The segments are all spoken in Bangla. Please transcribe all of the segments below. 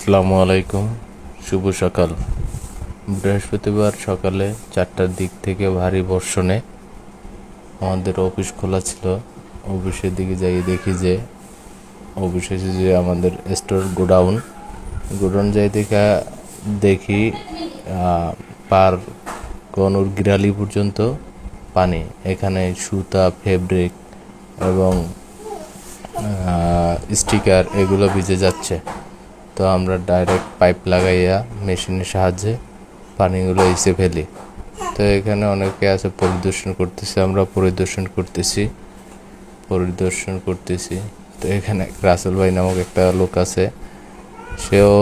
আসসালামু আলাইকুম, শুভ সকাল। বৃহস্পতিবার সকালে 4টার দিক থেকে ভারী বর্ষণে আমাদের অফিস খোলা ছিল। অফিসের দিকে যাই দেখি যে অফিসে যে আমাদের স্টোর গোডাউন যাই দেখি পার গনুর গিরালি পর্যন্ত পানি। এখানে সুতা, ফেব্রিক এবং স্টিকার এগুলো ভিজে যাচ্ছে। তো আমরা ডাইরেক্ট পাইপ লাগাইয়া মেশিনের সাহায্যে পানিগুলো এসে ফেলি। তো এখানে অনেকে আছে পরিদর্শন করতেছে, আমরা পরিদর্শন করতেছি। তো এখানে রাসেল ভাই নামক একটা লোক আছে, সেও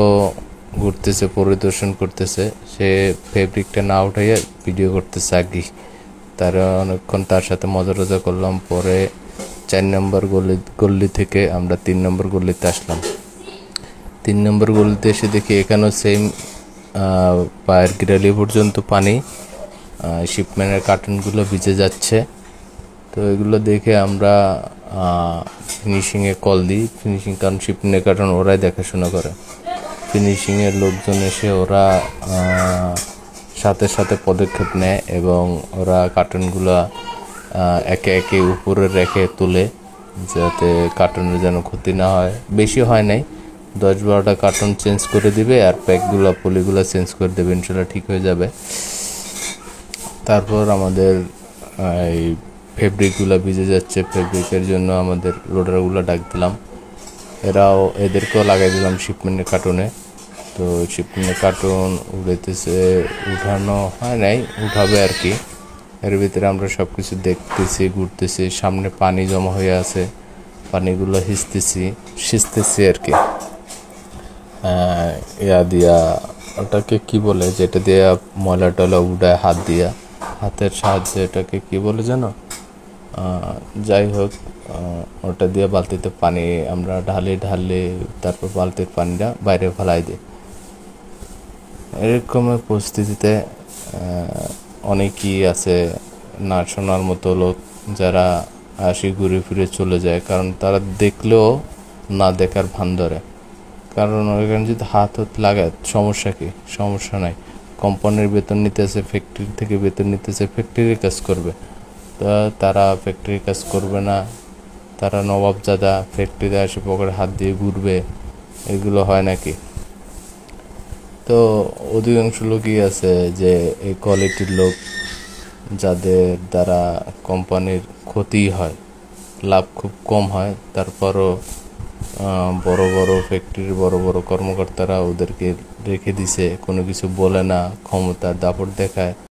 ঘুরতেছে, পরিদর্শন করতেছে। সে ফেব্রিকটা না উঠাইয়া ভিডিও করতেছে আগে। তারা অনেকক্ষণ তার সাথে মজা করলাম। পরে 4 নম্বর গল্লি থেকে আমরা 3 নম্বর গল্লিতে আসলাম। 3 নম্বর গলিতে এসে দেখি এখানেও সেম পায়ের গিরালি পর্যন্ত পানি, শিপমেন্টের কার্টুনগুলো ভিজে যাচ্ছে। তো এগুলো দেখে আমরা ফিনিশিংয়ে কল দিই। কারণ শিপমেন্টের কার্টুন ওরাই দেখাশোনা করে। ফিনিশিংয়ের লোকজন এসে ওরা সাথে সাথে পদক্ষেপ নেয় এবং ওরা কার্টুনগুলো একে একে উপরে রেখে তুলে, যাতে কার্টুনের যেন ক্ষতি না হয়। বেশি হয় নাই, 10-12টা কার্টুন চেঞ্জ করে দিবে আর প্যাকগুলো পলিগুলো চেঞ্জ করে দেবে, ইনশাল্লাহ ঠিক হয়ে যাবে। তারপর আমাদের এই ফেব্রিকগুলো ভিজে যাচ্ছে, ফেব্রিকের জন্য আমাদের লোডারগুলো ডাক দিলাম। এদেরকেও লাগাই দিলাম শিপমেন্টের কার্টুনে। তো শিপমেন্টের কার্টুন উঠানো হয় নাই, উঠাবে আর কি। এর ভিতরে আমরা সব কিছু দেখতেছি, ঘুরতেছি। সামনে পানি জমা হয়ে আছে, পানিগুলো সিঁচতেছি আর কি। দিয়া ওটাকে কি বলে, যেটা দিয়ে ময়লা টয়লা উঠায় হাতের সাহায্যে, এটাকে কি বলে জানো? যাই হোক, ওটা দিয়ে বালতিতে পানি আমরা ঢালি, তারপর বালতির পানিটা বাইরে ফেলাই দিই। এরকমের পরিস্থিতিতে অনেকই আছে না শোনার মতো লোক, যারা আসি ঘুরে ফিরে চলে যায়। কারণ তারা দেখলেও না দেখার ভান ধরে। কারণ ওইখানে যদি হাত লাগায় সমস্যা নাই। কোম্পানির বেতন নিতেছে, ফ্যাক্টরি থেকে বেতন নিতেছে, ফ্যাক্টরির কাজ করবে। তো তারা ফ্যাক্টরির কাজ করবে না, তারা নবাবজাদা ফ্যাক্টরিতে আসে পকেটে হাত দিয়ে ঘুরবে, এগুলো হয় নাকি? তো অধিকাংশ লোকই আছে যে এই কোয়ালিটির লোক, যাদের দ্বারা কোম্পানির ক্ষতি হয়, লাভ খুব কম হয়। তারপরও বড় বড় ফ্যাক্টরির বড় বড় কর্মকর্তারা ওদেরকে রেখে দিছে, কোনো কিছু বলে না, ক্ষমতার দাপট দেখায়।